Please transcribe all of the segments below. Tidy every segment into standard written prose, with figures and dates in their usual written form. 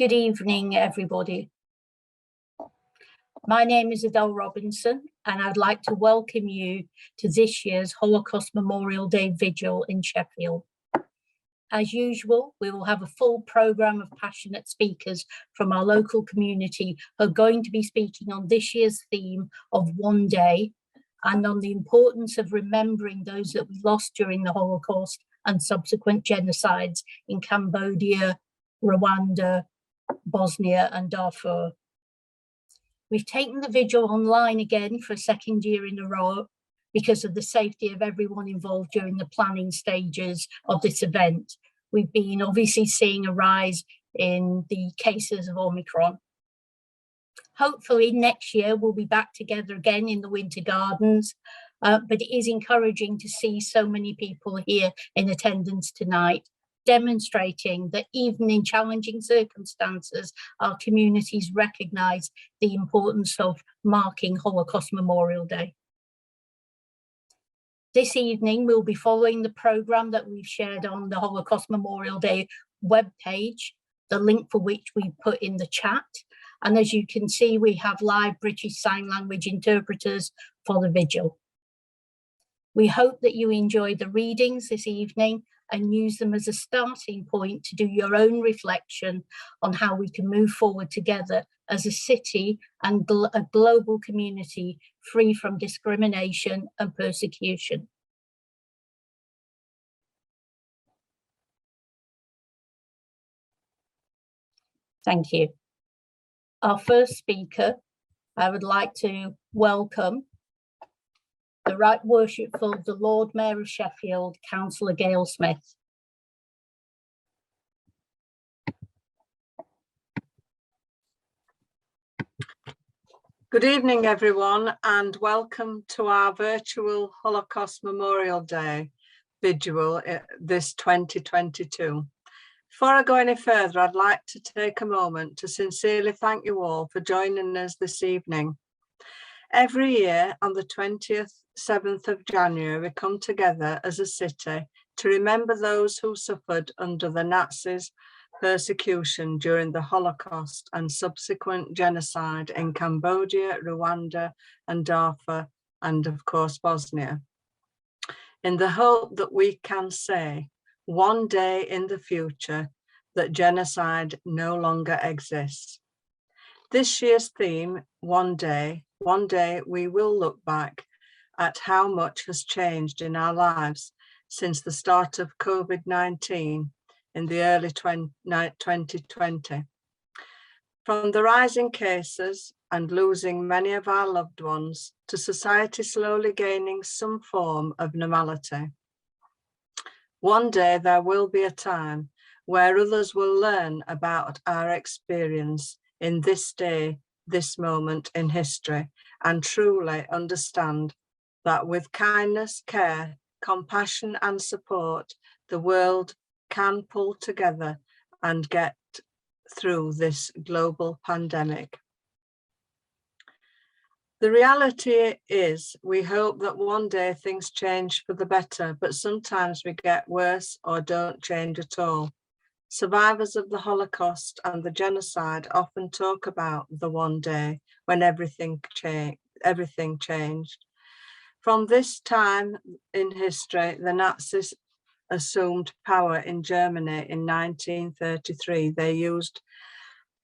Good evening, everybody. My name is Adele Robinson, and I'd like to welcome you to this year's Holocaust Memorial Day Vigil in Sheffield. As usual, we will have a full programme of passionate speakers from our local community who are going to be speaking on this year's theme of One Day and on the importance of remembering those that we lost during the Holocaust and subsequent genocides in Cambodia, Rwanda, Bosnia and Darfur. We've taken the vigil online again for a second year in a row because of the safety of everyone involved during the planning stages of this event. We've been obviously seeing a rise in the cases of Omicron. Hopefully next year we'll be back together again in the Winter Gardens, but it is encouraging to see so many people here in attendance tonight, demonstrating that even in challenging circumstances, our communities recognise the importance of marking Holocaust Memorial Day. This evening, we'll be following the programme that we've shared on the Holocaust Memorial Day webpage, the link for which we put in the chat. And as you can see, we have live British Sign Language interpreters for the vigil. We hope that you enjoy the readings this evening and use them as a starting point to do your own reflection on how we can move forward together as a city and a global community free from discrimination and persecution. Thank you. Our first speaker, I would like to welcome the Right Worshipful, the Lord Mayor of Sheffield, Councillor Gail Smith. Good evening, everyone, and welcome to our virtual Holocaust Memorial Day Vigil this 2022. Before I go any further, I'd like to take a moment to sincerely thank you all for joining us this evening. Every year on the 27th of January, we come together as a city to remember those who suffered under the Nazis' persecution during the Holocaust and subsequent genocide in Cambodia, Rwanda and Darfur, and of course Bosnia, in the hope that we can say one day in the future that genocide no longer exists. This year's theme, one day we will look back at how much has changed in our lives since the start of COVID-19 in the early 2020. From the rising cases and losing many of our loved ones to society slowly gaining some form of normality. One day there will be a time where others will learn about our experience in this day, this moment in history, and truly understand that with kindness, care, compassion and support, the world can pull together and get through this global pandemic. The reality is, we hope that one day things change for the better, but sometimes we get worse or don't change at all. Survivors of the Holocaust and the genocide often talk about the one day when everything changed. From this time in history, the Nazis assumed power in Germany in 1933. They used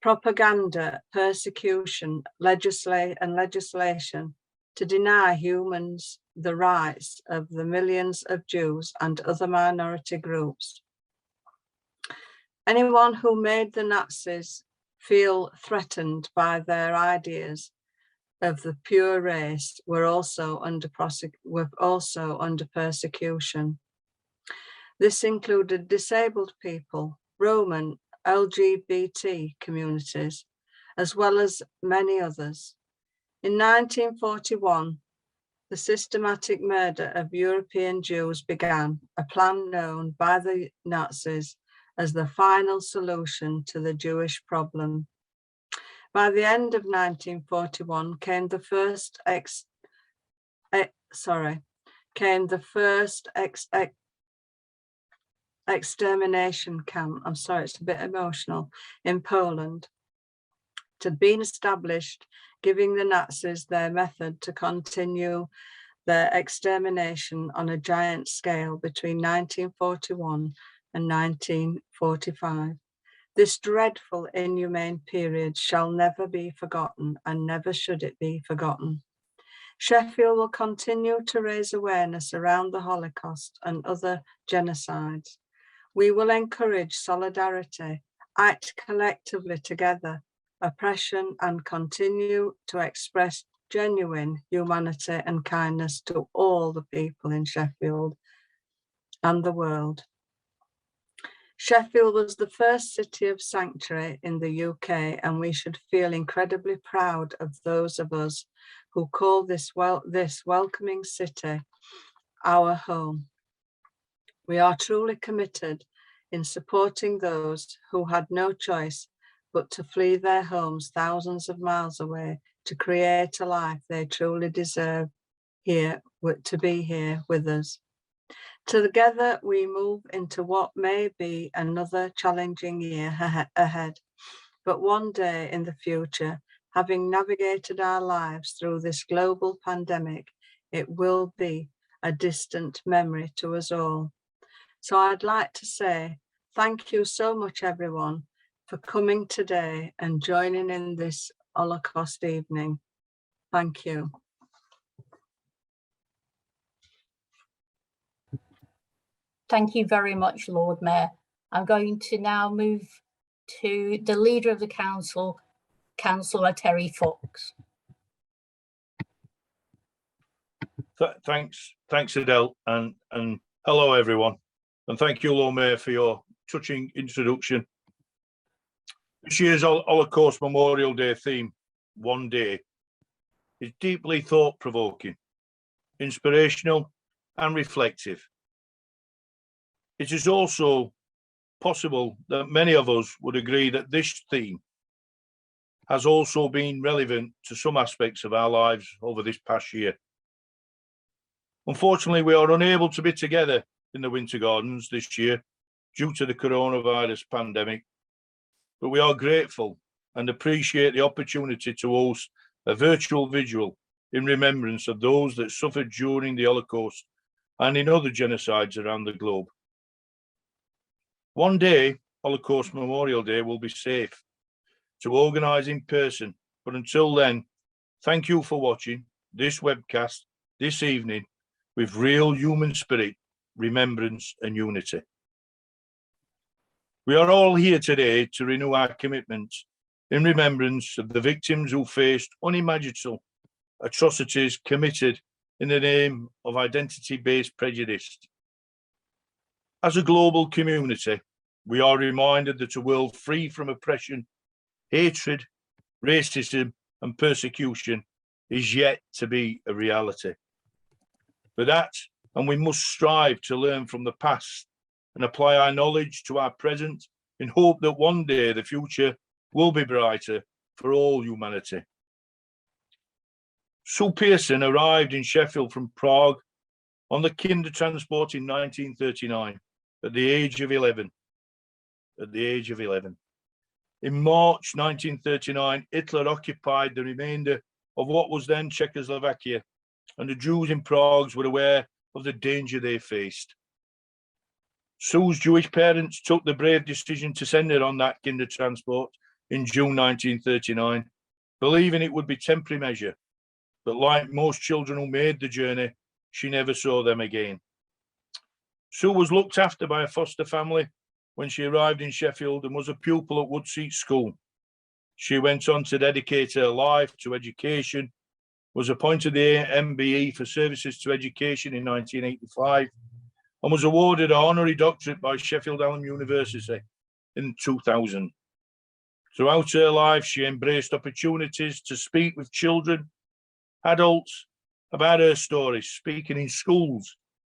propaganda, persecution, legislation to deny humans the rights of the millions of Jews and other minority groups. Anyone who made the Nazis feel threatened by their ideas of the pure race were also under persecution. This included disabled people, Roman, LGBT communities, as well as many others. In 1941, the systematic murder of European Jews began, a plan known by the Nazis as the final solution to the Jewish problem. By the end of 1941 came the first extermination camp, I'm sorry, it's a bit emotional, in Poland, had been established, giving the Nazis their method to continue their extermination on a giant scale between 1941 and 1945. This dreadful, inhumane period shall never be forgotten, and never should it be forgotten. Sheffield will continue to raise awareness around the Holocaust and other genocides. We will encourage solidarity, act collectively together, oppression, and continue to express genuine humanity and kindness to all the people in Sheffield and the world. Sheffield was the first city of sanctuary in the UK, and we should feel incredibly proud of those of us who call this welcoming city our home. We are truly committed in supporting those who had no choice but to flee their homes thousands of miles away to create a life they truly deserve here, to be here with us. Together we move into what may be another challenging year ahead, but one day in the future, having navigated our lives through this global pandemic, it will be a distant memory to us all. So I'd like to say thank you so much, everyone, for coming today and joining in this Holocaust evening. Thank you. Thank you very much, Lord Mayor. I'm going to now move to the Leader of the Council, Councillor Terry Fox. Thanks, Adele, and hello everyone, and thank you, Lord Mayor, for your touching introduction. This year's Holocaust Memorial Day theme, One Day, is deeply thought-provoking, inspirational, and reflective. It is also possible that many of us would agree that this theme has also been relevant to some aspects of our lives over this past year. Unfortunately, we are unable to be together in the Winter Gardens this year due to the coronavirus pandemic, but we are grateful and appreciate the opportunity to host a virtual vigil in remembrance of those that suffered during the Holocaust and in other genocides around the globe. One day, Holocaust Memorial Day will be safe to organise in person, but until then, thank you for watching this webcast this evening with real human spirit, remembrance and unity. We are all here today to renew our commitments in remembrance of the victims who faced unimaginable atrocities committed in the name of identity-based prejudice. As a global community, we are reminded that a world free from oppression, hatred, racism, and persecution is yet to be a reality. For that, and we must strive to learn from the past and apply our knowledge to our present in hope that one day the future will be brighter for all humanity. Sue Pearson arrived in Sheffield from Prague on the Kinder Transport in 1939 at the age of 11. In March 1939, Hitler occupied the remainder of what was then Czechoslovakia, and the Jews in Prague were aware of the danger they faced. Sue's Jewish parents took the brave decision to send her on that Kinder Transport in June 1939, believing it would be a temporary measure. But like most children who made the journey, she never saw them again. Sue was looked after by a foster family when she arrived in Sheffield and was a pupil at Woodseat School. She went on to dedicate her life to education, was appointed the MBE for Services to Education in 1985, and was awarded an honorary doctorate by Sheffield Hallam University in 2000. Throughout her life, she embraced opportunities to speak with children, adults, about her stories, speaking in schools,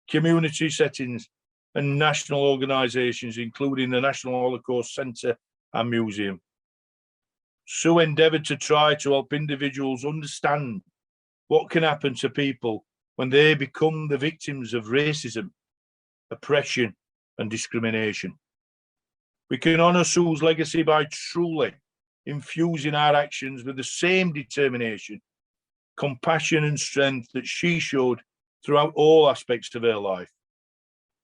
community settings, and national organisations, including the National Holocaust Centre and Museum. Sue endeavoured to try to help individuals understand what can happen to people when they become the victims of racism, oppression, and discrimination. We can honour Sue's legacy by truly infusing our actions with the same determination, compassion and strength that she showed throughout all aspects of her life.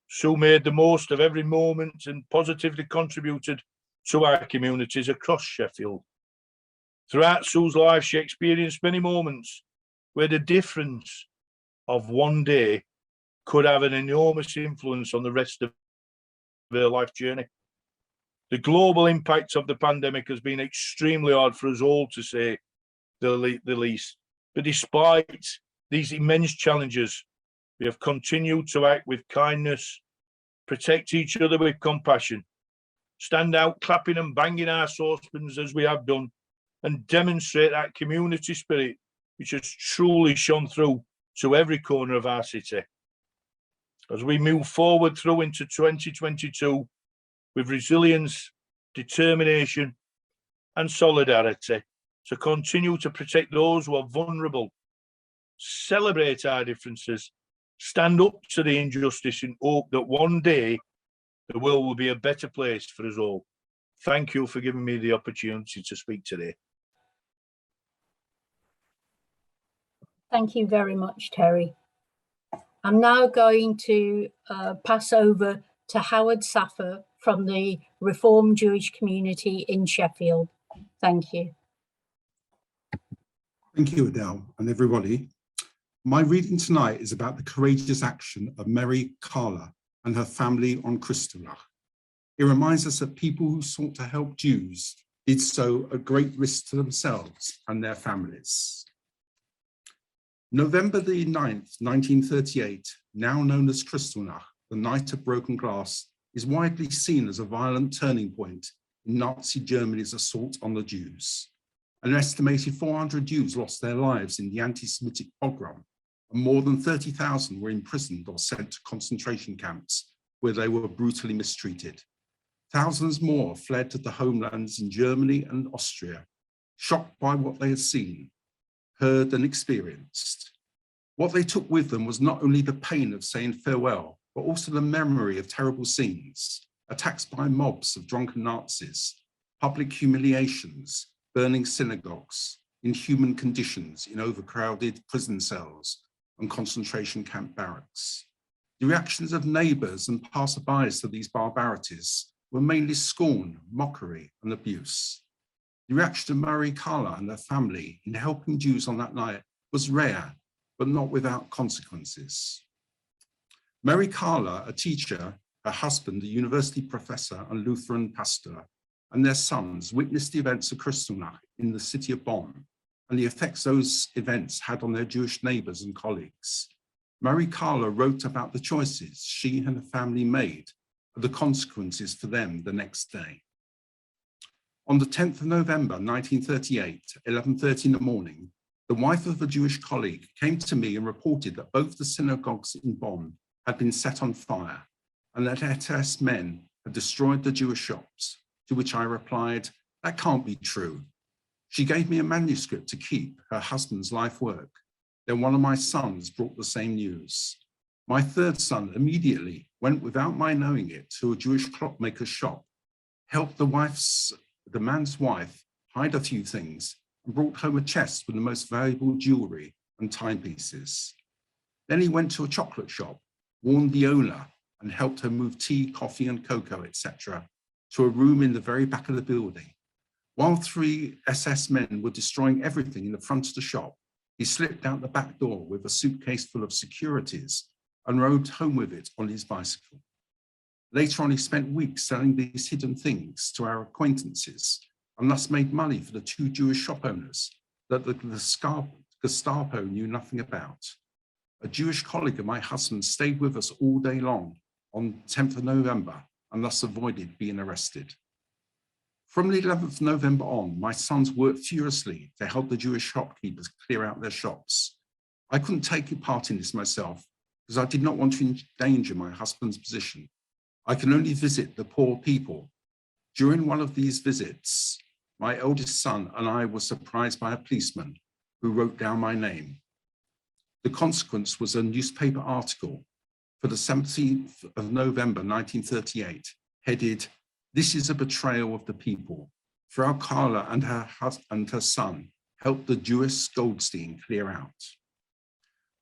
Sue made the most of every moment and positively contributed to our communities across Sheffield. Throughout Sue's life, she experienced many moments where the difference of one day could have an enormous influence on the rest of her life journey. The global impact of the pandemic has been extremely hard for us all, to say the least. But despite these immense challenges, we have continued to act with kindness, protect each other with compassion, stand out clapping and banging our saucepans as we have done, and demonstrate that community spirit which has truly shone through to every corner of our city. As we move forward through into 2022 with resilience, determination and solidarity to continue to protect those who are vulnerable, celebrate our differences, stand up to the injustice and hope that one day the world will be a better place for us all. Thank you for giving me the opportunity to speak today. Thank you very much, Terry. I'm now going to pass over to Howard Saffer from the Reformed Jewish community in Sheffield. Thank you. Thank you, Adele, and everybody. My reading tonight is about the courageous action of Mary Carla and her family on Kristallnacht. It reminds us that people who sought to help Jews did so at great risk to themselves and their families. November the 9th, 1938, now known as Kristallnacht, the Night of Broken Glass, is widely seen as a violent turning point in Nazi Germany's assault on the Jews. An estimated 400 Jews lost their lives in the anti-Semitic pogrom, and more than 30,000 were imprisoned or sent to concentration camps where they were brutally mistreated. Thousands more fled to the homelands in Germany and Austria, shocked by what they had seen, heard and experienced. What they took with them was not only the pain of saying farewell, but also the memory of terrible scenes, attacks by mobs of drunken Nazis, public humiliations, burning synagogues, inhuman conditions in overcrowded prison cells and concentration camp barracks. The reactions of neighbours and passerbys to these barbarities were mainly scorn, mockery and abuse. The reaction of Mary Carla and her family in helping Jews on that night was rare, but not without consequences. Mary Carla, a teacher, her husband, a university professor and Lutheran pastor, and their sons witnessed the events of Kristallnacht in the city of Bonn and the effects those events had on their Jewish neighbours and colleagues. Mary Carla wrote about the choices she and her family made and the consequences for them the next day. On the 10th of November, 1938, 11:30 in the morning, the wife of a Jewish colleague came to me and reported that both the synagogues in Bonn had been set on fire and that SS men had destroyed the Jewish shops, to which I replied, "That can't be true." She gave me a manuscript to keep, her husband's life work. Then one of my sons brought the same news. My third son immediately went, without my knowing it, to a Jewish clockmaker's shop, helped the man's wife hide a few things, and brought home a chest with the most valuable jewelry and timepieces. Then he went to a chocolate shop, warned the owner, and helped her move tea, coffee, and cocoa, etc., to a room in the very back of the building. While 3 SS men were destroying everything in the front of the shop, he slipped out the back door with a suitcase full of securities and rode home with it on his bicycle. Later on, he spent weeks selling these hidden things to our acquaintances and thus made money for the 2 Jewish shop owners that the Gestapo knew nothing about. A Jewish colleague of my husband stayed with us all day long on 10th of November and thus avoided being arrested. From the 11th of November on, my sons worked furiously to help the Jewish shopkeepers clear out their shops. I couldn't take part in this myself because I did not want to endanger my husband's position. I can only visit the poor people. During one of these visits, my eldest son and I were surprised by a policeman who wrote down my name. The consequence was a newspaper article. for the 17th of November 1938, headed, "This is a betrayal of the people." Frau Carla and her son helped the Jewess Goldstein clear out.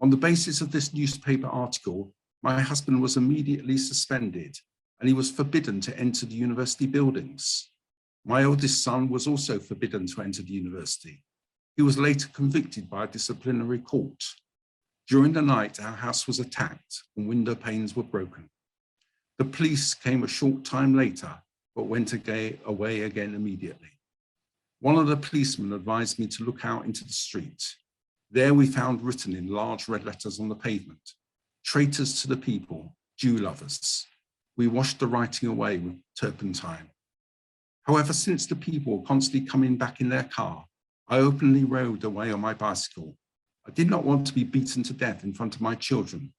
On the basis of this newspaper article, my husband was immediately suspended and he was forbidden to enter the university buildings. My oldest son was also forbidden to enter the university. He was later convicted by a disciplinary court. During the night, our house was attacked and window panes were broken. The police came a short time later, but went away again immediately. One of the policemen advised me to look out into the street. There we found written in large red letters on the pavement, "Traitors to the people, Jew lovers." We washed the writing away with turpentine. However, since the people were constantly coming back in their car, I openly rode away on my bicycle. I did not want to be beaten to death in front of my children.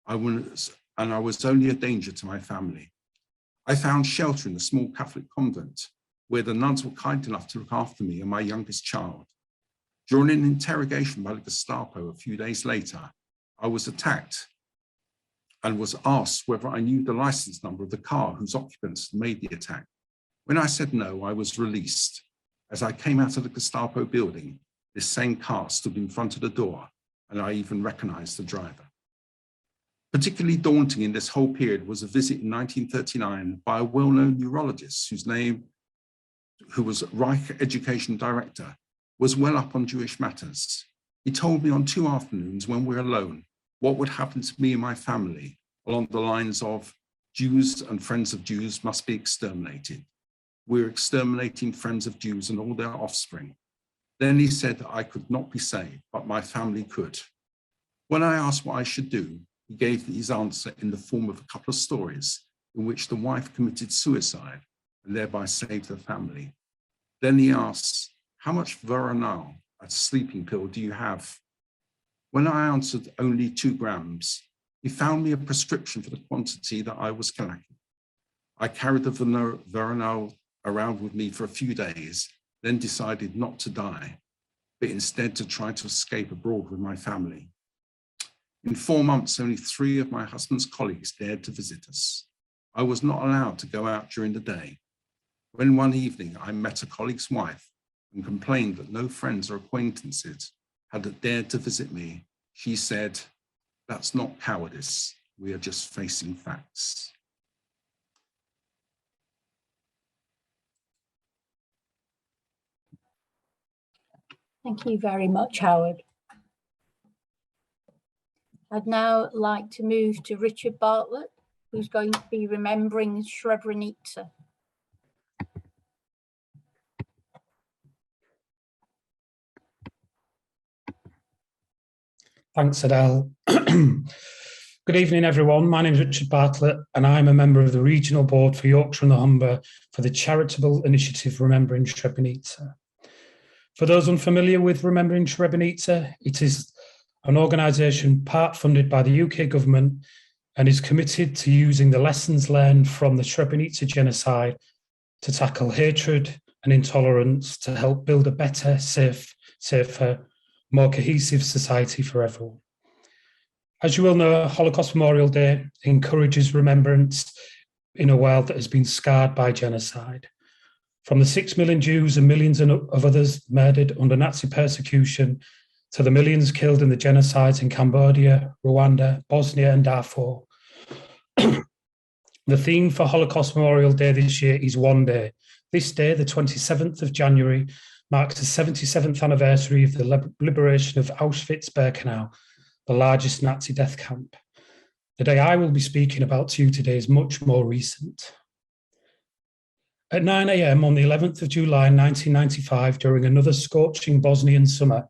I was only a danger to my family. I found shelter in a small Catholic convent where the nuns were kind enough to look after me and my youngest child. During an interrogation by the Gestapo a few days later, I was attacked and was asked whether I knew the license number of the car whose occupants had made the attack. When I said no, I was released. As I came out of the Gestapo building, this same car stood in front of the door, and I even recognized the driver. Particularly daunting in this whole period was a visit in 1939 by a well-known neurologist who was Reich Education Director, was well up on Jewish matters. He told me on 2 afternoons when we were alone what would happen to me and my family along the lines of Jews and friends of Jews must be exterminated. We're exterminating friends of Jews and all their offspring. Then he said that I could not be saved, but my family could. When I asked what I should do, he gave his answer in the form of a couple of stories in which the wife committed suicide and thereby saved her family. Then he asked, "How much Veronal, a sleeping pill, do you have?" When I answered only 2 grams, he found me a prescription for the quantity that I was lacking. I carried the Veronal around with me for a few days, then decided not to die, but instead to try to escape abroad with my family. In 4 months, only 3 of my husband's colleagues dared to visit us. I was not allowed to go out during the day. When one evening I met a colleague's wife and complained that no friends or acquaintances had dared to visit me, she said, "That's not cowardice, we are just facing facts." Thank you very much, Howard. I'd now like to move to Richard Bartlett, who's going to be remembering Srebrenica. Thanks, Adele. Good evening, everyone. My name is Richard Bartlett, and I'm a member of the Regional Board for Yorkshire and the Humber for the charitable initiative Remembering Srebrenica. For those unfamiliar with Remembering Srebrenica, it is an organisation part funded by the UK government and is committed to using the lessons learned from the Srebrenica genocide to tackle hatred and intolerance to help build a better, safer, more cohesive society for everyone. As you will know, Holocaust Memorial Day encourages remembrance in a world that has been scarred by genocide. From the 6 million Jews and millions of others murdered under Nazi persecution to the millions killed in the genocides in Cambodia, Rwanda, Bosnia and Darfur. The theme for Holocaust Memorial Day this year is One Day. This day, the 27th of January, marks the 77th anniversary of the liberation of Auschwitz-Birkenau, the largest Nazi death camp. The day I will be speaking about to you today is much more recent. At 9 a.m. on the 11th of July 1995, during another scorching Bosnian summer,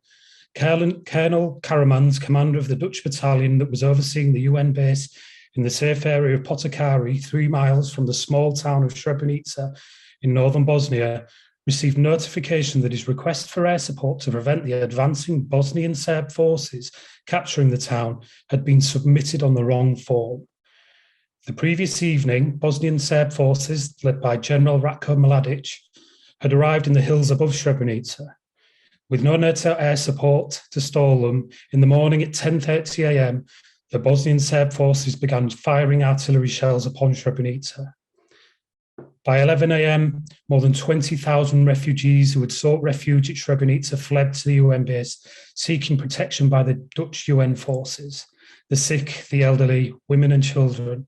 Colonel Karamans, commander of the Dutch battalion that was overseeing the UN base in the safe area of Potokari, 3 miles from the small town of Srebrenica in northern Bosnia, received notification that his request for air support to prevent the advancing Bosnian Serb forces capturing the town had been submitted on the wrong form. The previous evening, Bosnian Serb forces, led by General Ratko Mladic, had arrived in the hills above Srebrenica. With no NATO air support to stall them, in the morning at 10:30 a.m., the Bosnian Serb forces began firing artillery shells upon Srebrenica. By 11 a.m., more than 20,000 refugees who had sought refuge at Srebrenica fled to the UN base, seeking protection by the Dutch UN forces, the sick, the elderly, women and children.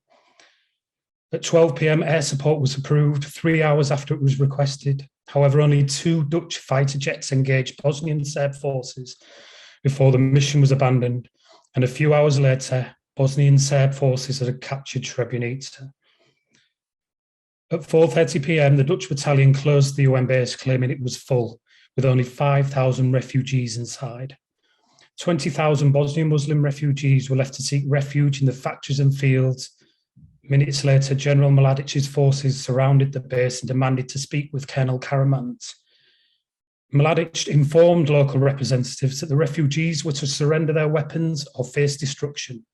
At 12 p.m, air support was approved 3 hours after it was requested. However, only 2 Dutch fighter jets engaged Bosnian Serb forces before the mission was abandoned, and a few hours later, Bosnian Serb forces had captured Srebrenica. At 4:30 p.m, the Dutch battalion closed the UN base, claiming it was full, with only 5,000 refugees inside. 20,000 Bosnian Muslim refugees were left to seek refuge in the factories and fields. Minutes later, General Mladic's forces surrounded the base and demanded to speak with Colonel Karamans. Mladic informed local representatives that the refugees were to surrender their weapons or face destruction.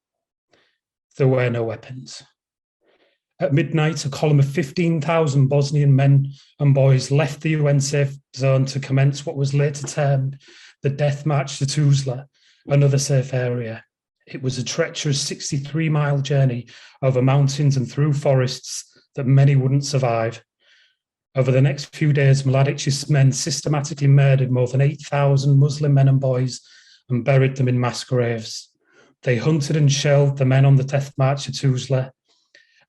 There were no weapons. At midnight, a column of 15,000 Bosnian men and boys left the UN safe zone to commence what was later termed the Death March to Tuzla, another safe area. It was a treacherous 63-mile journey over mountains and through forests that many wouldn't survive. Over the next few days, Mladic's men systematically murdered more than 8,000 Muslim men and boys and buried them in mass graves. They hunted and shelled the men on the Death March to Tuzla.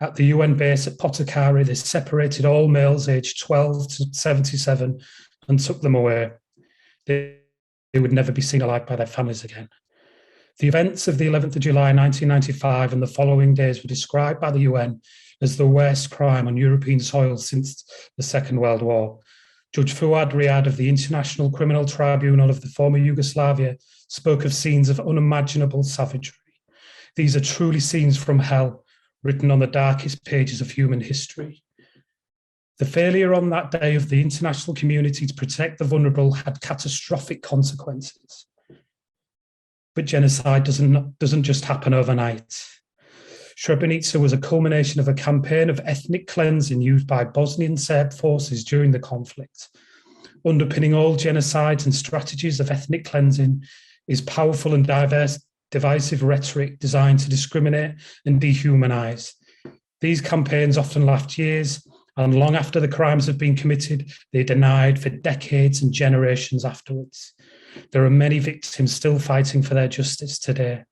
At the UN base at Potokari, they separated all males aged 12 to 77 and took them away. They would never be seen alive by their families again. The events of the 11th of July 1995 and the following days were described by the UN as the worst crime on European soil since the Second World War. Judge Fuad Riyad of the International Criminal Tribunal of the former Yugoslavia spoke of scenes of unimaginable savagery. These are truly scenes from hell, written on the darkest pages of human history. The failure on that day of the international community to protect the vulnerable had catastrophic consequences. But genocide doesn't just happen overnight. Srebrenica was a culmination of a campaign of ethnic cleansing used by Bosnian Serb forces during the conflict. Underpinning all genocides and strategies of ethnic cleansing is powerful and divisive rhetoric designed to discriminate and dehumanize. These campaigns often last years, and long after the crimes have been committed, they're denied for decades and generations afterwards. There are many victims still fighting for their justice today.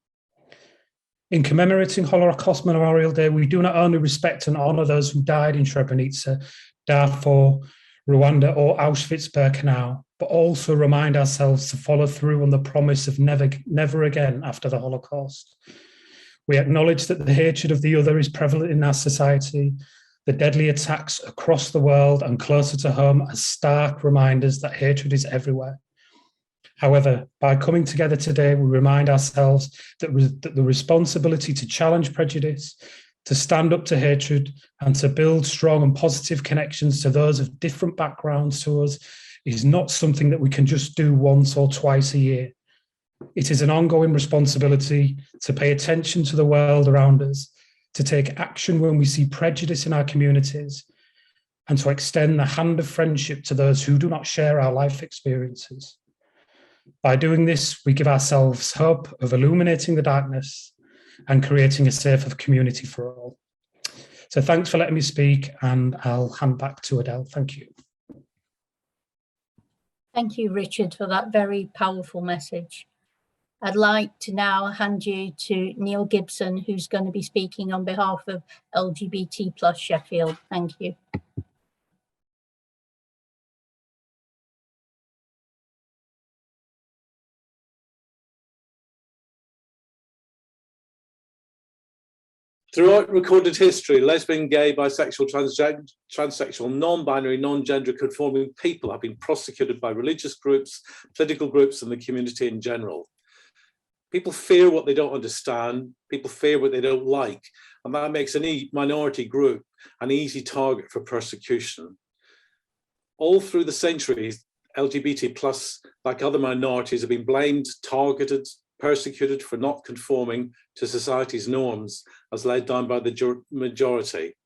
In commemorating Holocaust Memorial Day, we do not only respect and honor those who died in Srebrenica, Darfur, Rwanda, or Auschwitz-Birkenau, but also remind ourselves to follow through on the promise of never again after the Holocaust. We acknowledge that the hatred of the other is prevalent in our society. The deadly attacks across the world and closer to home are stark reminders that hatred is everywhere. However, by coming together today, we remind ourselves that the responsibility to challenge prejudice, to stand up to hatred, and to build strong and positive connections to those of different backgrounds to us is not something that we can just do once or twice a year. It is an ongoing responsibility to pay attention to the world around us, to take action when we see prejudice in our communities, and to extend the hand of friendship to those who do not share our life experiences. By doing this, we give ourselves hope of illuminating the darkness and creating a safer community for all. So thanks for letting me speak, and I'll hand back to Adele. Thank you. Thank you, Richard, for that very powerful message. I'd like to now hand you to Neil Gibson, who's going to be speaking on behalf of LGBT+ Sheffield. Thank you. Throughout recorded history, lesbian, gay, bisexual, transsexual, non-binary, non-gender conforming people have been prosecuted by religious groups, political groups, and the community in general. People fear what they don't understand, people fear what they don't like, and that makes any minority group an easy target for persecution. All through the centuries, LGBT+, like other minorities, have been blamed, targeted, persecuted for not conforming to society's norms as laid down by the majority.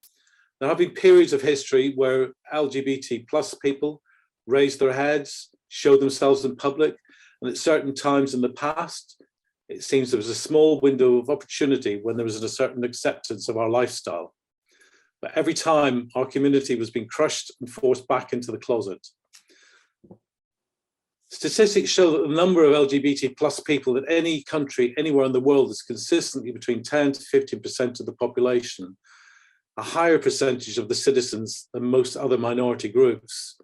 There have been periods of history where LGBT+ people raised their heads, showed themselves in public, and at certain times in the past, It seems there was a small window of opportunity when there was a certain acceptance of our lifestyle. But every time our community was being crushed and forced back into the closet. Statistics show that the number of LGBT plus people in any country, anywhere in the world, is consistently between 10 to 15% of the population, a higher percentage of the citizens than most other minority groups.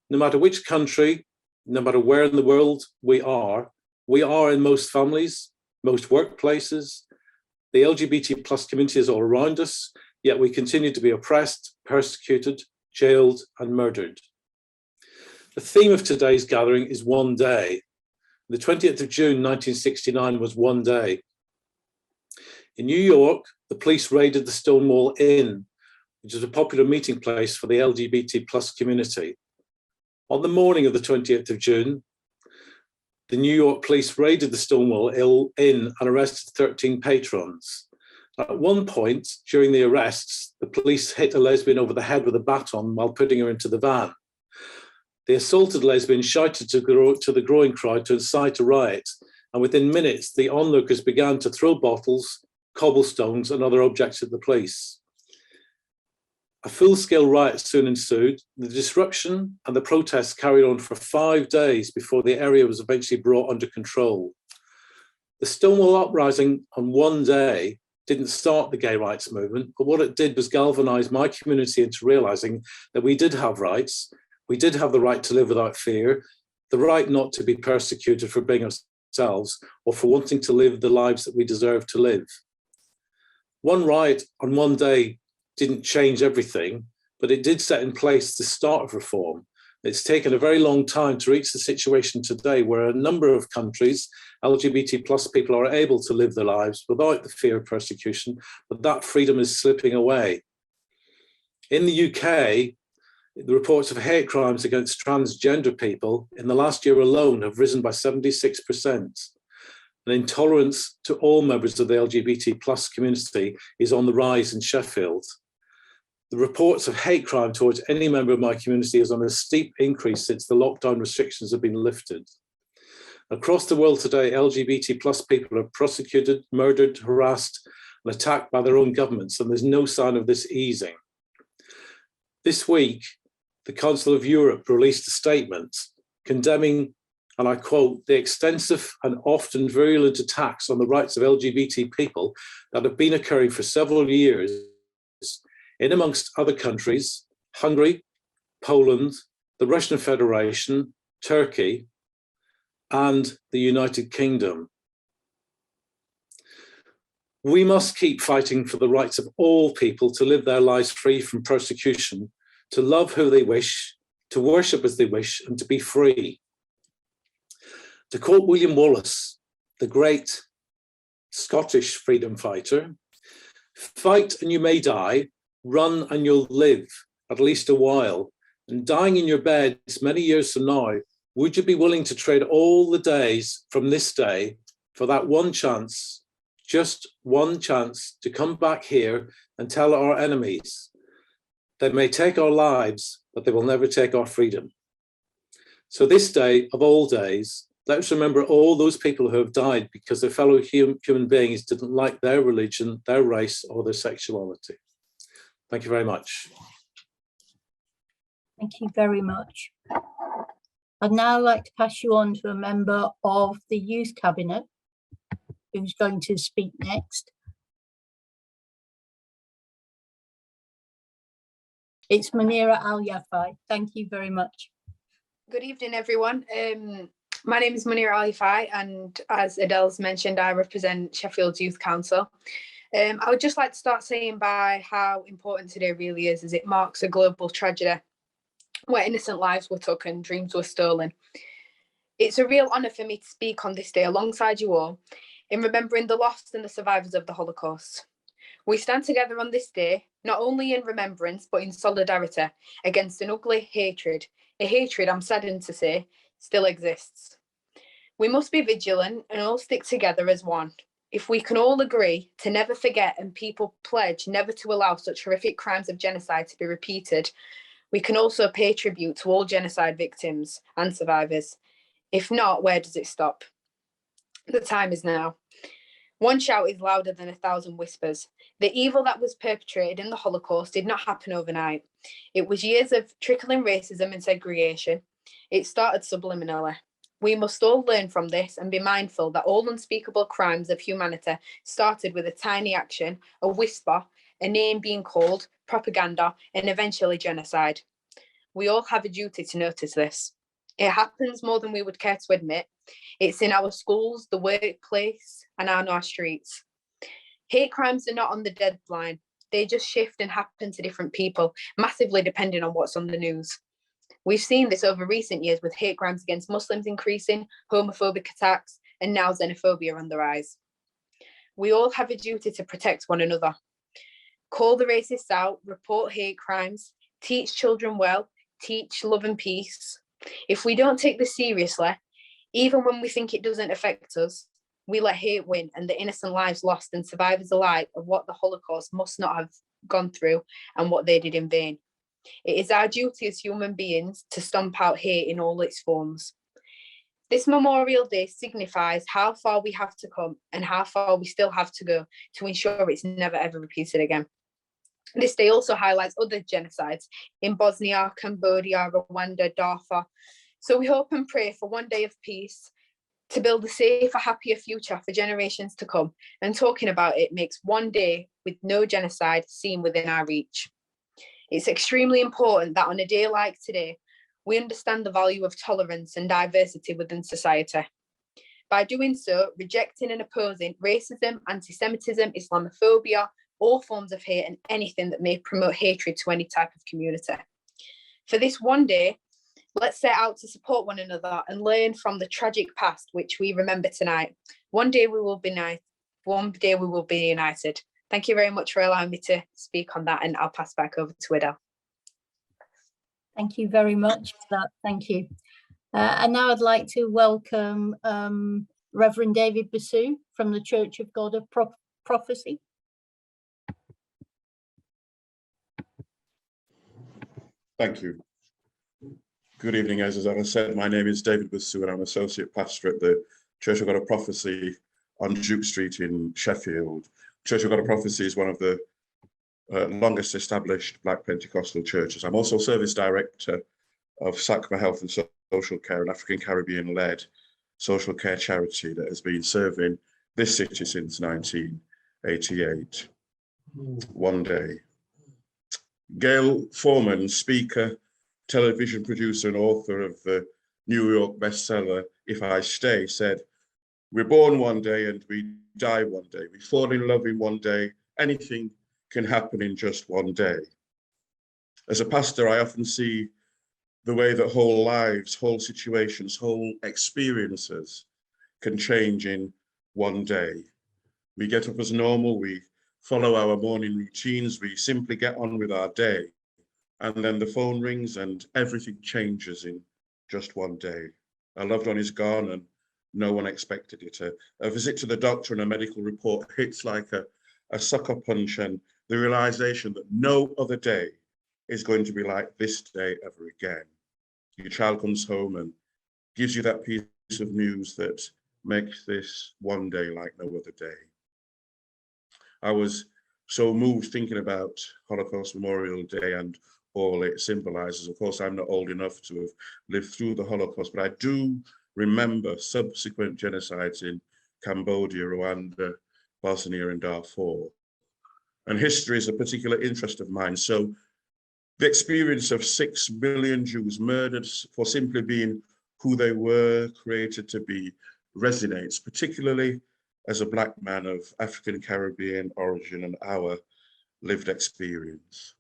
No matter which country, no matter where in the world we are in most families, most workplaces. The LGBT plus community is all around us, yet we continue to be oppressed, persecuted, jailed, and murdered. The theme of today's gathering is one day. The 20th of June, 1969 was one day. In New York, the police raided the Stonewall Inn, which is a popular meeting place for the LGBT plus community. On the morning of the 20th of June, the New York police raided the Stonewall Inn and arrested 13 patrons. At one point during the arrests, the police hit a lesbian over the head with a baton while putting her into the van. The assaulted lesbian shouted to the growing crowd to incite a riot, and within minutes, the onlookers began to throw bottles, cobblestones, and other objects at the police. A full-scale riot soon ensued. The disruption and the protests carried on for 5 days before the area was eventually brought under control. The Stonewall uprising on one day didn't start the gay rights movement, but what it did was galvanize my community into realizing that we did have rights. We did have the right to live without fear, the right not to be persecuted for being ourselves or for wanting to live the lives that we deserve to live. One riot on one day didn't change everything, but it did set in place the start of reform. It's taken a very long time to reach the situation today where a number of countries, LGBT plus people are able to live their lives without the fear of persecution, but that freedom is slipping away. In the UK, the reports of hate crimes against transgender people in the last year alone have risen by 76%. And intolerance to all members of the LGBT plus community is on the rise in Sheffield. The reports of hate crime towards any member of my community is on a steep increase since the lockdown restrictions have been lifted. Across the world today, LGBT plus people are prosecuted, murdered, harassed, and attacked by their own governments, and there's no sign of this easing. This week, the Council of Europe released a statement condemning, and I quote, the extensive and often virulent attacks on the rights of LGBT people that have been occurring for several years in, amongst other countries, Hungary, Poland, the Russian Federation, Turkey, and the United Kingdom. We must keep fighting for the rights of all people to live their lives free from persecution, to love who they wish, to worship as they wish, and to be free. To quote William Wallace, the great Scottish freedom fighter, fight and you may die, run and you'll live at least a while, and dying in your beds many years from now, would you be willing to trade all the days from this day for that one chance, just one chance to come back here and tell our enemies they may take our lives, but they will never take our freedom? So this day of all days, let's remember all those people who have died because their fellow human beings didn't like their religion, their race, or their sexuality. Thank you very much. Thank you very much. I'd now like to pass you on to a member of the Youth Cabinet who's going to speak next. It's Munira Al-Yafai. Thank you very much. Good evening, everyone. My name is Munira Al-Yafai, and as Adele's mentioned, I represent Sheffield's Youth Council. I would just like to start saying by how important today really is, as it marks a global tragedy where innocent lives were took and dreams were stolen. It's a real honour for me to speak on this day alongside you all in remembering the lost and the survivors of the Holocaust. We stand together on this day, not only in remembrance, but in solidarity against an ugly hatred, a hatred, I'm saddened to say, still exists. We must be vigilant and all stick together as one. If we can all agree to never forget and people pledge never to allow such horrific crimes of genocide to be repeated, we can also pay tribute to all genocide victims and survivors. If not, where does it stop? The time is now. One shout is louder than 1,000 whispers. The evil that was perpetrated in the Holocaust did not happen overnight. It was years of trickling racism and segregation. It started subliminally. We must all learn from this and be mindful that all unspeakable crimes of humanity started with a tiny action, a whisper, a name being called, propaganda, and eventually genocide. We all have a duty to notice this. It happens more than we would care to admit. It's in our schools, the workplace, and on our streets. Hate crimes are not on the deadline. They just shift and happen to different people, massively depending on what's on the news. We've seen this over recent years with hate crimes against Muslims increasing, homophobic attacks, and now xenophobia on the rise. We all have a duty to protect one another. Call the racists out, report hate crimes, teach children well, teach love and peace. If we don't take this seriously, even when we think it doesn't affect us, we let hate win and the innocent lives lost and survivors alike of what the Holocaust must not have gone through and what they did in vain. It is our duty as human beings to stomp out hate in all its forms. This Memorial Day signifies how far we have to come and how far we still have to go to ensure it's never ever repeated again. This day also highlights other genocides in Bosnia, Cambodia, Rwanda, Darfur. So we hope and pray for one day of peace to build a safer, happier future for generations to come. And talking about it makes one day with no genocide seem within our reach. It's extremely important that on a day like today, we understand the value of tolerance and diversity within society. By doing so, rejecting and opposing racism, anti-Semitism, Islamophobia, all forms of hate and anything that may promote hatred to any type of community. For this one day, let's set out to support one another and learn from the tragic past, which we remember tonight. One day we will be nice. One day we will be united. Thank you very much for allowing me to speak on that, and I'll pass back over to Adele. Thank you very much for that. Thank you. And now I'd like to welcome Reverend David Basu from the Church of God of Prophecy. Thank you. Good evening, as I said, my name is David Basu and I'm Associate Pastor at the Church of God of Prophecy on Duke Street in Sheffield. Church of God of Prophecy is one of the longest established Black Pentecostal churches. I'm also Service Director of SACMA Health and Social Care, an African Caribbean-led social care charity that has been serving this city since 1988. One day. Gail Foreman, speaker, television producer and author of the New York bestseller, If I Stay, said, "We're born one day and we die one day. We fall in love in one day. Anything can happen in just one day." As a pastor, I often see the way that whole lives, whole situations, whole experiences can change in one day. We get up as normal, we follow our morning routines, we simply get on with our day. And then the phone rings and everything changes in just one day. A loved one is gone and no one expected it. A visit to the doctor and a medical report hits like a sucker punch, and the realization that no other day is going to be like this day ever again. Your child comes home and gives you that piece of news that makes this one day like no other day. I was so moved thinking about Holocaust Memorial Day and all it symbolizes. Of course, I'm not old enough to have lived through the Holocaust, but I do remember subsequent genocides in Cambodia, Rwanda, Bosnia, and Darfur. And history is a particular interest of mine. So the experience of 6 million Jews murdered for simply being who they were, created to be, resonates, particularly as a Black man of African Caribbean origin and our lived experience.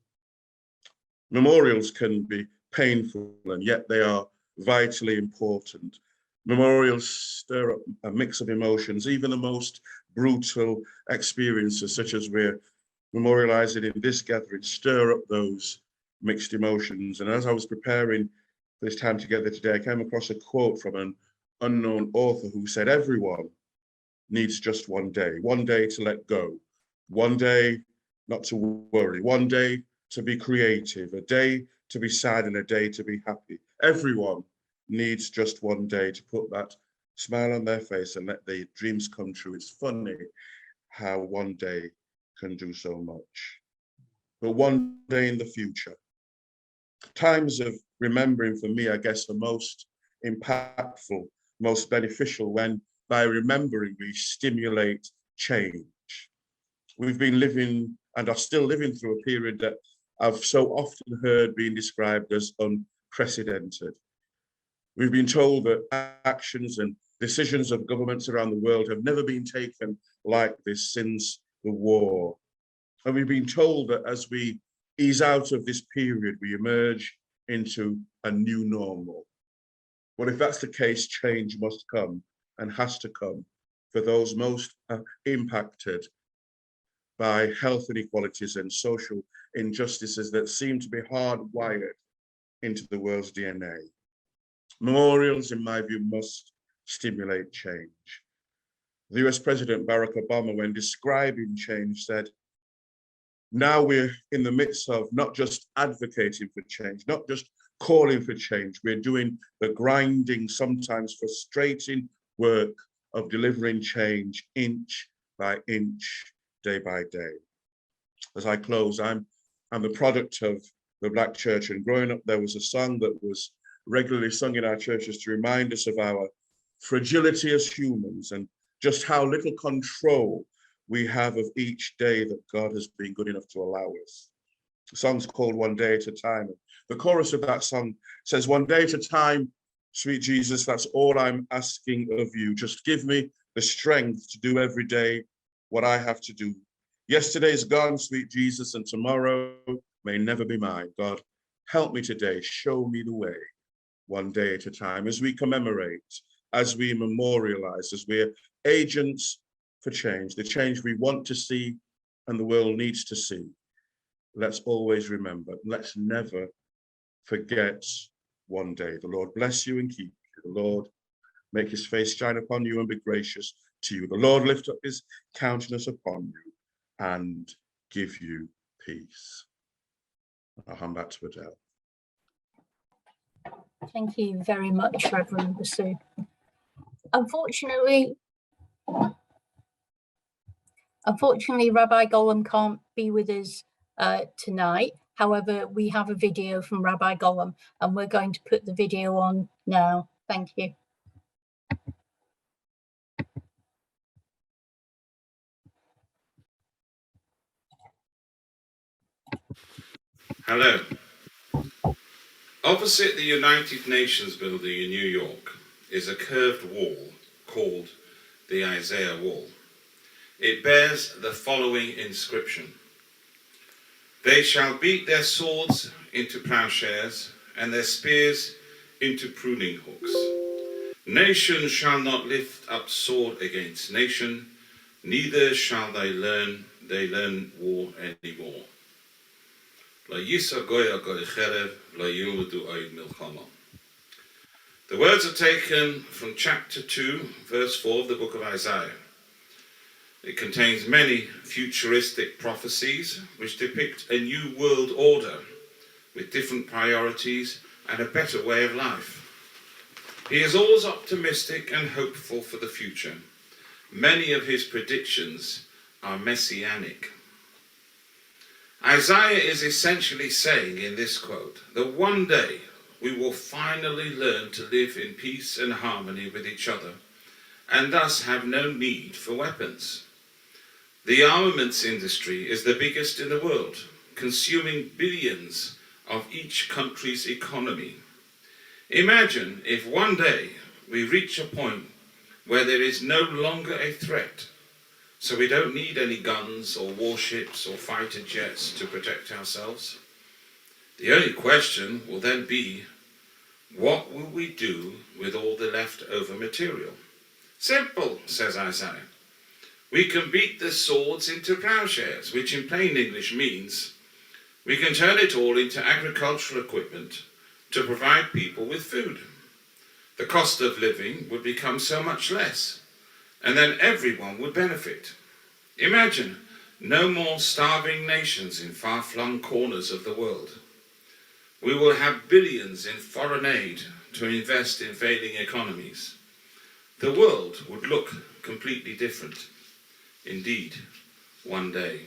Memorials can be painful, and yet they are vitally important. Memorials stir up a mix of emotions, even the most brutal experiences, such as we're memorializing in this gathering, stir up those mixed emotions. And as I was preparing this time together today, I came across a quote from an unknown author who said, "Everyone needs just one day to let go, one day not to worry, one day to be creative, a day to be sad and a day to be happy. Everyone needs just one day to put that smile on their face and let their dreams come true." It's funny how one day can do so much. But one day in the future, times of remembering for me, I guess, are most impactful, most beneficial when by remembering we stimulate change. We've been living and are still living through a period that I've so often heard being described as unprecedented. We've been told that actions and decisions of governments around the world have never been taken like this since the war. And we've been told that as we ease out of this period, we emerge into a new normal. Well, if that's the case, change must come and has to come for those most impacted by health inequalities and social injustices that seem to be hardwired into the world's DNA. Memorials, in my view, must stimulate change. The US President Barack Obama, when describing change, said, now we're in the midst of not just advocating for change, not just calling for change, we're doing the grinding, sometimes frustrating work of delivering change inch by inch, day by day. As I close, I'm the product of the Black church, and growing up there was a song that was regularly sung in our churches to remind us of our fragility as humans and just how little control we have of each day that God has been good enough to allow us. The song's called One Day at a Time. The chorus of that song says, one day at a time, sweet Jesus, that's all I'm asking of you. Just give me the strength to do every day what I have to do. Yesterday's gone, sweet Jesus, and tomorrow may never be mine. God, help me today, show me the way, one day at a time, as we commemorate, as we memorialize, as we're agents for change, the change we want to see and the world needs to see. Let's always remember, let's never forget one day. The Lord bless you and keep you. The Lord make his face shine upon you and be gracious to you. The Lord lift up his countenance upon you and give you peace. I'll hand back to Adele. Thank you very much, Reverend Basu. Unfortunately, Rabbi Golem can't be with us tonight. However, we have a video from Rabbi Golem, and we're going to put the video on now. Thank you. Hello. Opposite the United Nations building in New York is a curved wall called the Isaiah Wall. It bears the following inscription: they shall beat their swords into plowshares and their spears into pruning hooks. Nation shall not lift up sword against nation, neither shall they learn war anymore. The words are taken from chapter 2, verse 4 of the book of Isaiah. It contains many futuristic prophecies which depict a new world order with different priorities and a better way of life. He is always optimistic and hopeful for the future. Many of his predictions are messianic. Isaiah is essentially saying in this quote that one day we will finally learn to live in peace and harmony with each other, and thus have no need for weapons. The armaments industry is the biggest in the world, consuming billions of each country's economy. Imagine if one day we reach a point where there is no longer a threat, so we don't need any guns or warships or fighter jets to protect ourselves. The only question will then be, what will we do with all the leftover material? Simple, says Isaiah. We can beat the swords into plowshares, which in plain English means we can turn it all into agricultural equipment to provide people with food. The cost of living would become so much less, and then everyone would benefit. Imagine no more starving nations in far-flung corners of the world. We will have billions in foreign aid to invest in failing economies. The world would look completely different. Indeed, one day.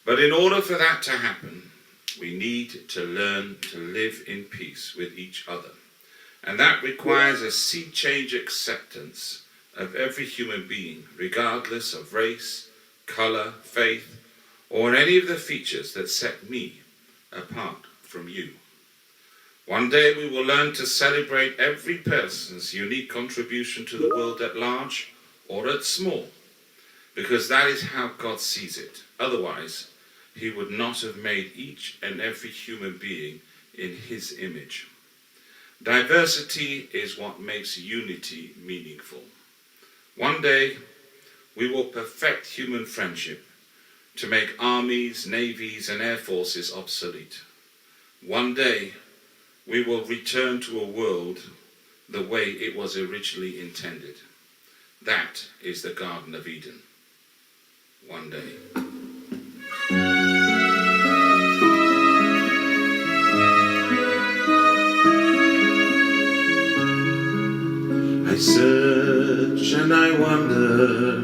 But in order for that to happen, we need to learn to live in peace with each other. And that requires a sea change acceptance of every human being, regardless of race, colour, faith, or any of the features that set me apart from you. One day we will learn to celebrate every person's unique contribution to the world at large or at small, because that is how God sees it. Otherwise, he would not have made each and every human being in his image. Diversity is what makes unity meaningful. One day, we will perfect human friendship to make armies, navies, and air forces obsolete. One day, we will return to a world the way it was originally intended. That is the Garden of Eden. One day. I search and I wander,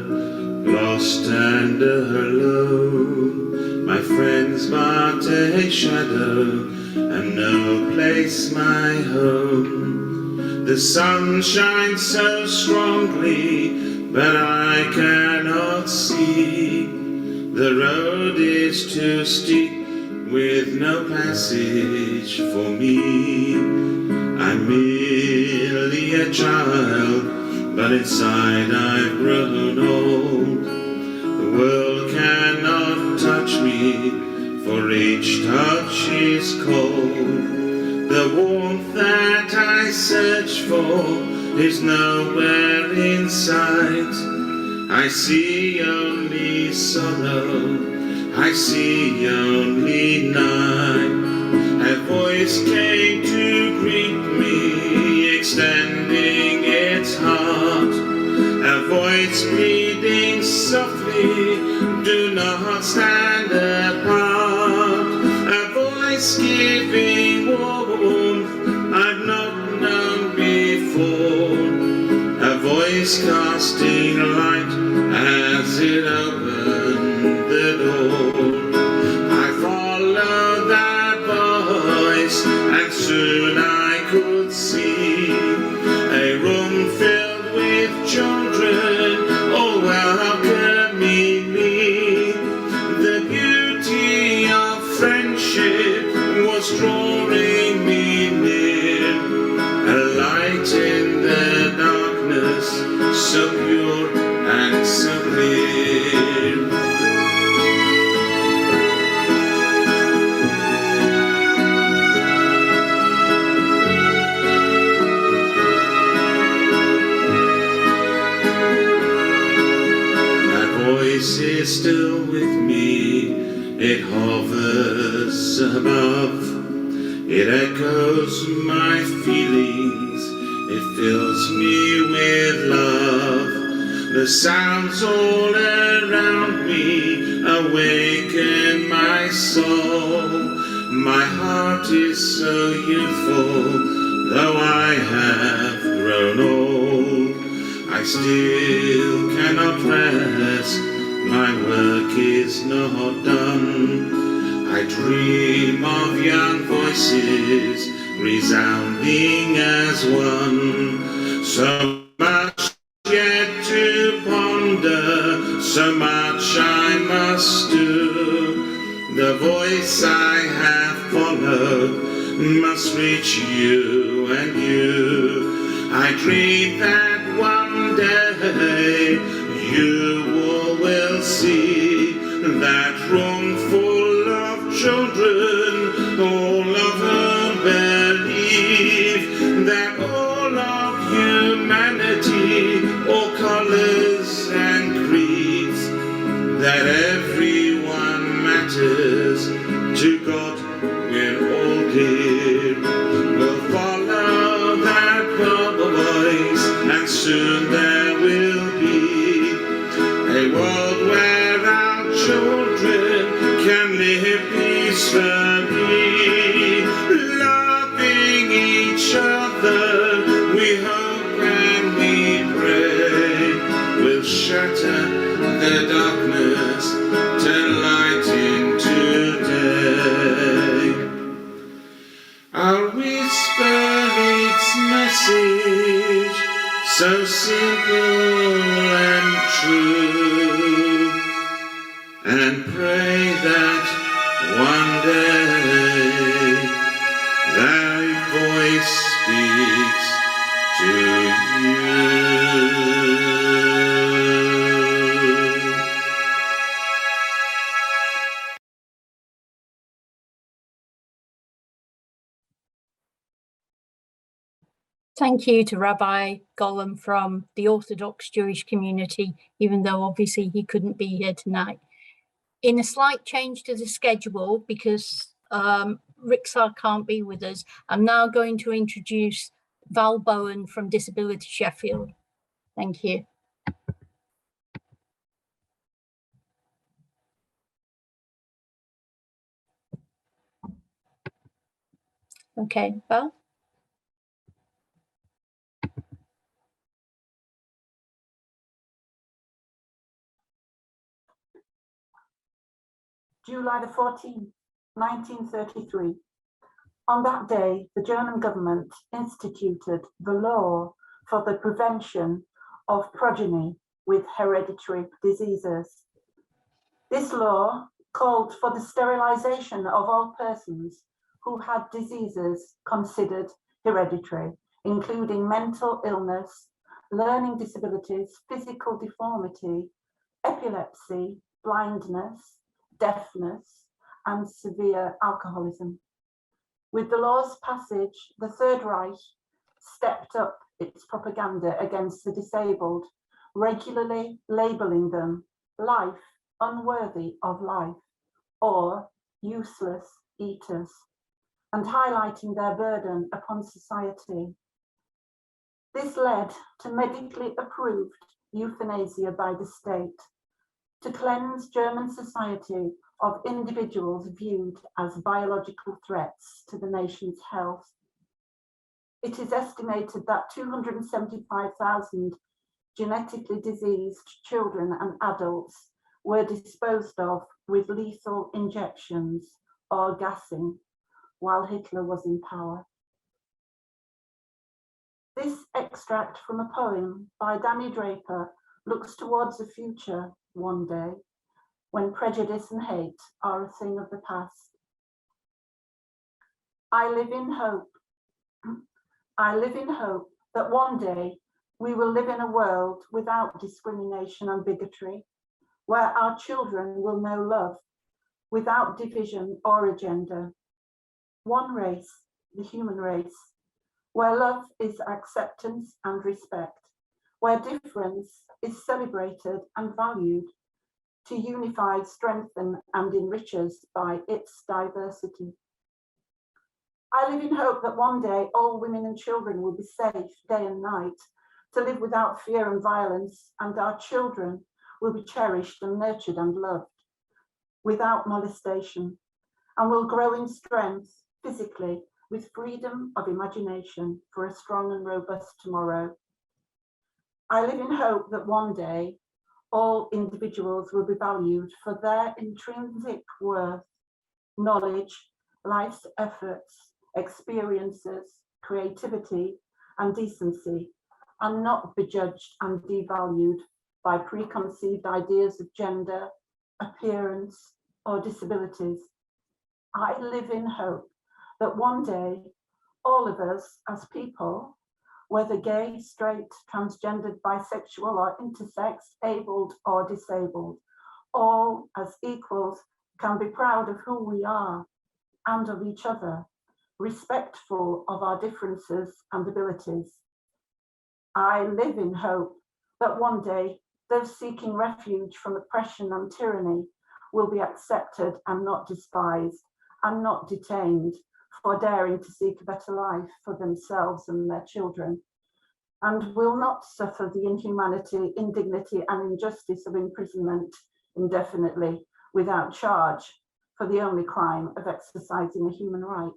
lost and alone. My friends but a shadow, and no place my home. The sun shines so strongly, but I cannot see. The road is too steep, with no passage for me. I'm merely a child, but inside I've grown old. The world cannot touch me, for each touch is cold. The warmth that I search for is nowhere in sight. I see only sorrow, I see only night. A voice came to greet me, extending its heart. A voice pleading softly, do not stand apart. A voice giving warmth I've not known before. A voice casting light as it opened the door. I followed that voice, and soon I could see a room filled with children, all welcoming me. The beauty of friendship was drawing me near, a light in the darkness, so pure and so clear. Voice is still with me, it hovers above, it echoes my feelings, it fills me with love. The sounds all around me awaken my soul. My heart is so youthful, though I have grown old. I still cannot rest, my work is not done. I dream of young voices resounding as one. So much yet to ponder, so much I must do. The voice I have followed must reach you and you. I dream that one day you will see that room full of children, all of whom believe that all of humanity, all colors and creeds, that everyone matters to God. We're all dear. We'll follow that voice, and soon there will be a world where our children can live peacefully, loving each other. We hope and we pray we'll shatter the darkness, turn light into day. I'll whisper its message, so simple and true, and pray that one day thy voice speaks to you. Thank you to Rabbi Golem from the Orthodox Jewish community, even though obviously he couldn't be here tonight. In a slight change to the schedule, because Rixar can't be with us, I'm now going to introduce Val Bowen from Disability Sheffield. Thank you. Okay, Val. July the 14th, 1933. On that day, the German government instituted the law for the prevention of progeny with hereditary diseases. This law called for the sterilization of all persons who had diseases considered hereditary, including mental illness, learning disabilities, physical deformity, epilepsy, blindness, deafness, and severe alcoholism. With the law's passage, the Third Reich stepped up its propaganda against the disabled, regularly labeling them life unworthy of life or useless eaters, and highlighting their burden upon society. This led to medically approved euthanasia by the state, to cleanse German society of individuals viewed as biological threats to the nation's health. It is estimated that 275,000 genetically diseased children and adults were disposed of with lethal injections or gassing while Hitler was in power. This extract from a poem by Danny Draper looks towards a future one day when prejudice and hate are a thing of the past. I live in hope. I live in hope that one day we will live in a world without discrimination and bigotry, where our children will know love without division or agenda. One race, the human race, where love is acceptance and respect, where difference is celebrated and valued, to unify, strengthen, and enrich us by its diversity. I live in hope that one day all women and children will be safe day and night, to live without fear and violence, and our children will be cherished and nurtured and loved without molestation, and will grow in strength physically with freedom of imagination for a strong and robust tomorrow. I live in hope that one day all individuals will be valued for their intrinsic worth, knowledge, life's efforts, experiences, creativity, and decency, and not be judged and devalued by preconceived ideas of gender, appearance, or disabilities. I live in hope that one day all of us as people, whether gay, straight, transgendered, bisexual, or intersex, abled or disabled, all as equals can be proud of who we are and of each other, respectful of our differences and abilities. I live in hope that one day those seeking refuge from oppression and tyranny will be accepted and not despised, and not detained for daring to seek a better life for themselves and their children, and will not suffer the inhumanity, indignity, and injustice of imprisonment indefinitely without charge for the only crime of exercising a human right.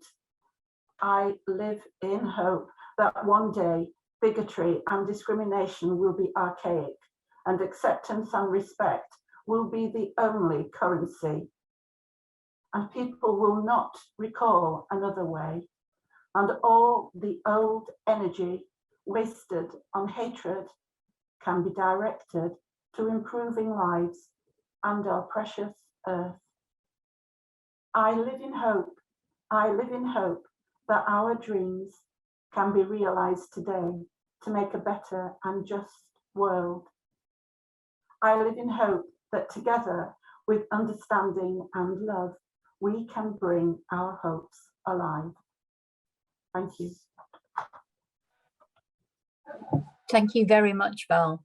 I live in hope that one day bigotry and discrimination will be archaic and acceptance and respect will be the only currency. And people will not recall another way. And all the old energy wasted on hatred can be directed to improving lives and our precious earth. I live in hope that our dreams can be realized today to make a better and just world. I live in hope that together with understanding and love, we can bring our hopes alive. Thank you. Thank you very much, Val.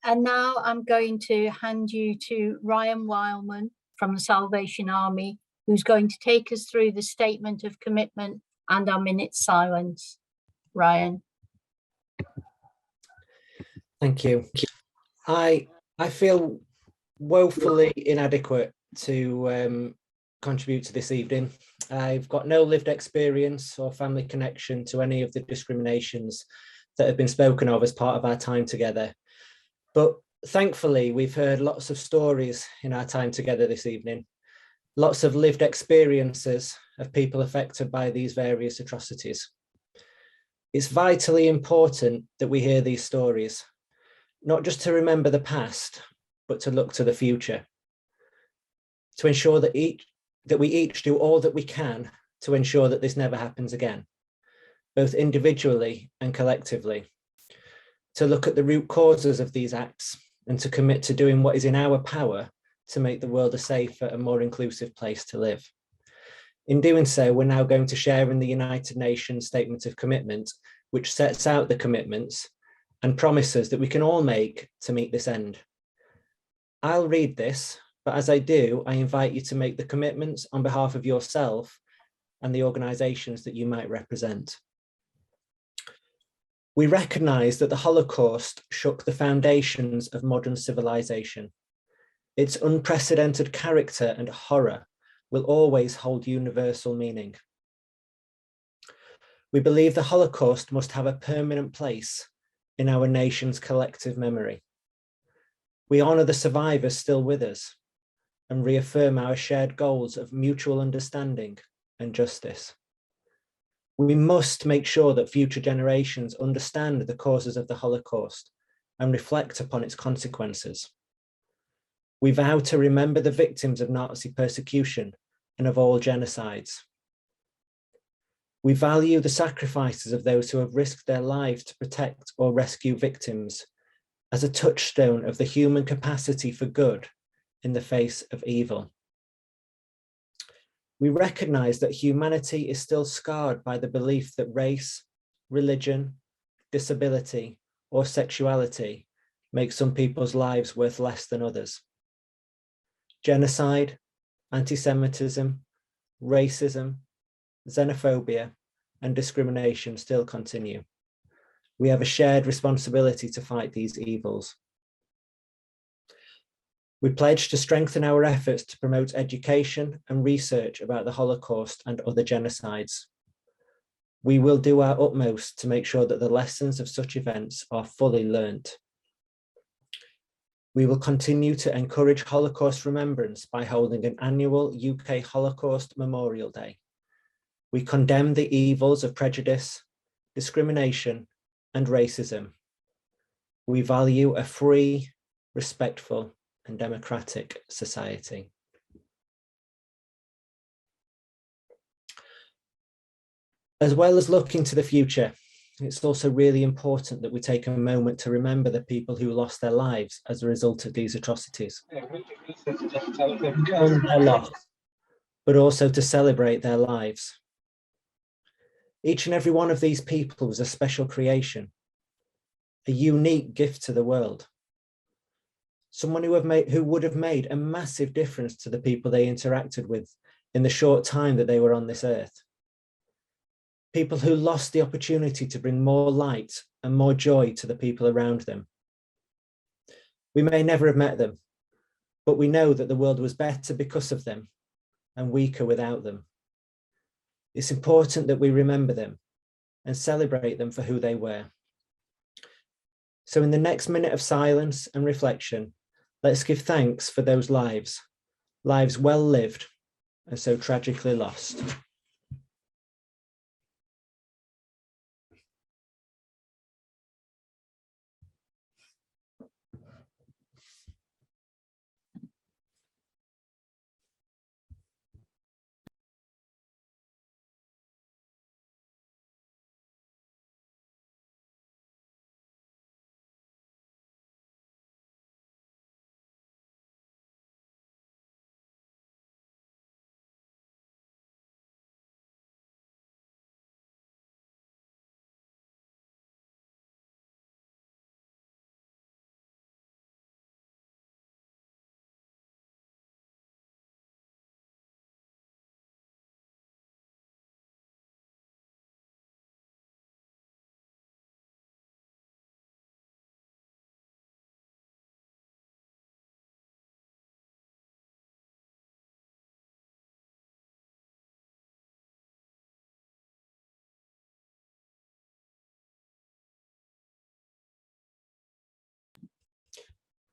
And now I'm going to hand you to Ryan Wildman from the Salvation Army, who's going to take us through the statement of commitment and our minute silence. Ryan. Thank you. I feel woefully inadequate to contribute to this evening. I've got no lived experience or family connection to any of the discriminations that have been spoken of as part of our time together. But thankfully, we've heard lots of stories in our time together this evening, lots of lived experiences of people affected by these various atrocities. It's vitally important that we hear these stories, not just to remember the past, but to look to the future, to ensure that we each do all that we can to ensure that this never happens again, both individually and collectively, to look at the root causes of these acts and to commit to doing what is in our power to make the world a safer and more inclusive place to live. In doing so, we're now going to share in the United Nations Statement of Commitment, which sets out the commitments and promises that we can all make to meet this end. I'll read this, but as I do, I invite you to make the commitments on behalf of yourself and the organisations that you might represent. We recognise that the Holocaust shook the foundations of modern civilization. Its unprecedented character and horror will always hold universal meaning. We believe the Holocaust must have a permanent place in our nation's collective memory. We honour the survivors still with us and reaffirm our shared goals of mutual understanding and justice. We must make sure that future generations understand the causes of the Holocaust and reflect upon its consequences. We vow to remember the victims of Nazi persecution and of all genocides. We value the sacrifices of those who have risked their lives to protect or rescue victims as a touchstone of the human capacity for good in the face of evil. We recognise that humanity is still scarred by the belief that race, religion, disability, or sexuality make some people's lives worth less than others. Genocide, anti-Semitism, racism, xenophobia, and discrimination still continue. We have a shared responsibility to fight these evils. We pledge to strengthen our efforts to promote education and research about the Holocaust and other genocides. We will do our utmost to make sure that the lessons of such events are fully learnt. We will continue to encourage Holocaust remembrance by holding an annual UK Holocaust Memorial Day. We condemn the evils of prejudice, discrimination, and racism. We value a free, respectful, and democratic society. As well as looking to the future, it's also really important that we take a moment to remember the people who lost their lives as a result of these atrocities. Their loss, but also to celebrate their lives. Each and every one of these people was a special creation, a unique gift to the world. Someone who would have made a massive difference to the people they interacted with in the short time that they were on this earth. People who lost the opportunity to bring more light and more joy to the people around them. We may never have met them, but we know that the world was better because of them and weaker without them. It's important that we remember them and celebrate them for who they were. So in the next minute of silence and reflection, let's give thanks for those lives well lived and so tragically lost.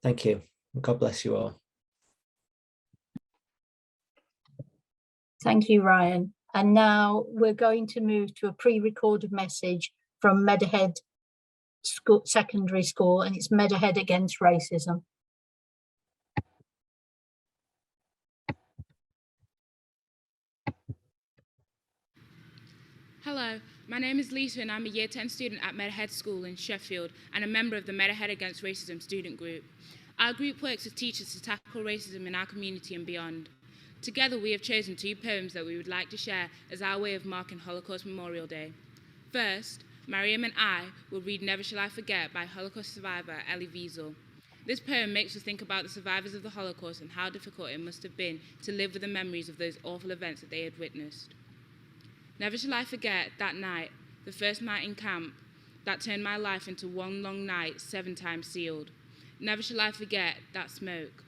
Thank you. God bless you all. Thank you, Ryan. And now we're going to move to a pre-recorded message from Meadowhead Secondary School, and it's Meadowhead Against Racism. Hello, my name is Lisa and I'm a Year 10 student at Meadowhead School in Sheffield and a member of the Meadowhead Against Racism student group. Our group works with teachers to tackle racism in our community and beyond. Together we have chosen 2 poems that we would like to share as our way of marking Holocaust Memorial Day. First, Mariam and I will read Never Shall I Forget by Holocaust survivor Vigil. This poem makes us think about the survivors of the Holocaust and how difficult it must have been to live with the memories of those awful events that they had witnessed. Never shall I forget that night, the first night in camp, that turned my life into one long night, 7 times sealed. Never shall I forget that smoke.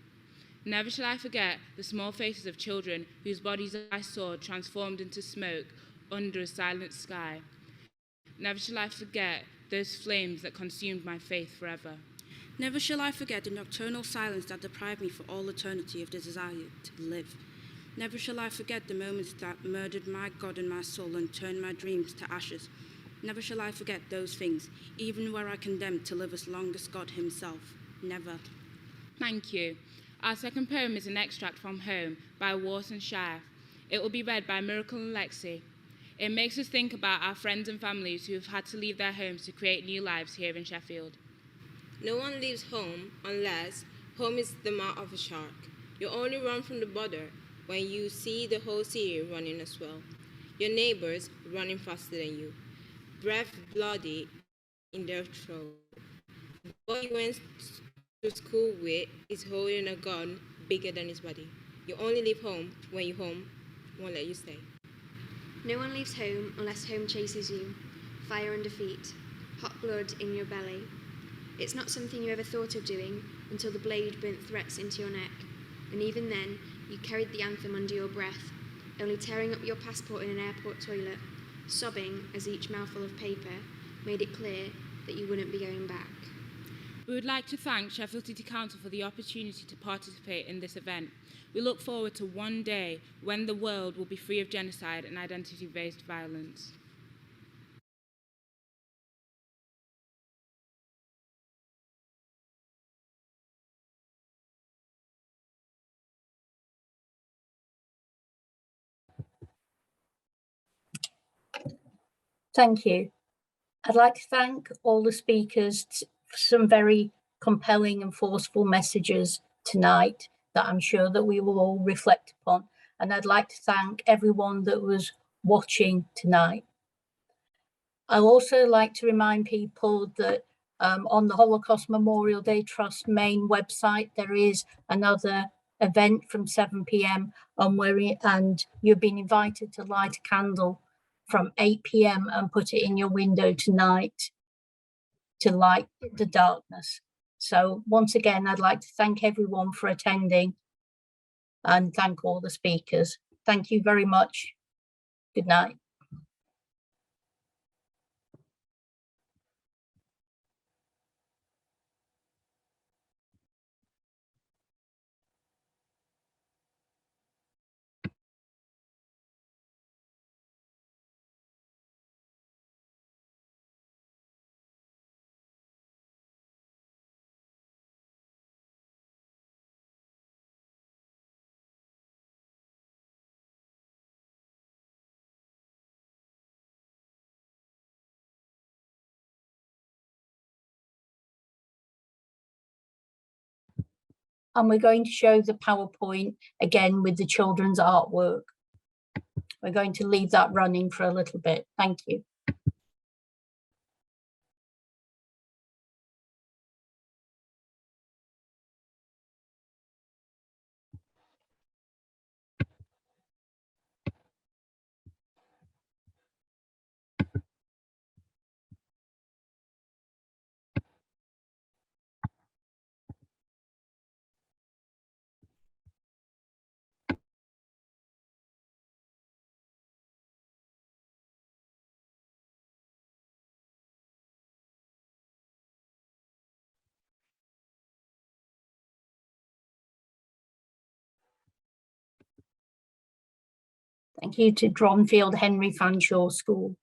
Never shall I forget the small faces of children whose bodies I saw transformed into smoke under a silent sky. Never shall I forget those flames that consumed my faith forever. Never shall I forget the nocturnal silence that deprived me for all eternity of the desire to live. Never shall I forget the moments that murdered my God and my soul and turned my dreams to ashes. Never shall I forget those things, even where I condemned to live as long as God himself. Never. Thank you. Our second poem is an extract from Home by Warson Shire. It will be read by Miracle and Lexi. It makes us think about our friends and families who have had to leave their homes to create new lives here in Sheffield. No one leaves home unless home is the mouth of a shark. You only run from the border when you see the whole city running as well. Your neighbors running faster than you. Breath bloody in their throat. The boy you went to school with is holding a gun bigger than his body. You only leave home when your home won't let you stay. No one leaves home unless home chases you. Fire and defeat. Hot blood in your belly. It's not something you ever thought of doing until the blade burnt threats into your neck. And even then, you carried the anthem under your breath, only tearing up your passport in an airport toilet, sobbing as each mouthful of paper made it clear that you wouldn't be going back. We would like to thank Sheffield City Council for the opportunity to participate in this event. We look forward to one day when the world will be free of genocide and identity-based violence. Thank you. I'd like to thank all the speakers for some very compelling and forceful messages tonight that I'm sure that we will all reflect upon. And I'd like to thank everyone that was watching tonight. I'd also like to remind people that on the Holocaust Memorial Day Trust main website, there is another event from 7 p.m. and you've been invited to light a candle from 8 p.m. and put it in your window tonight to light the darkness. So once again, I'd like to thank everyone for attending and thank all the speakers. Thank you very much. Good night. and we're going to show the PowerPoint again with the children's artwork. We're going to leave that running for a little bit. Thank you. Thank you to Dronfield Henry Fanshawe School.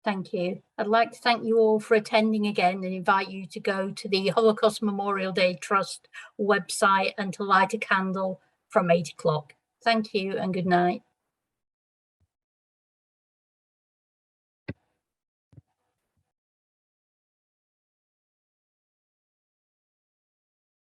Thank you. I'd like to thank you all for attending again and invite you to go to the Holocaust Memorial Day Trust website and to light a candle from 8 o'clock. Thank you and good night.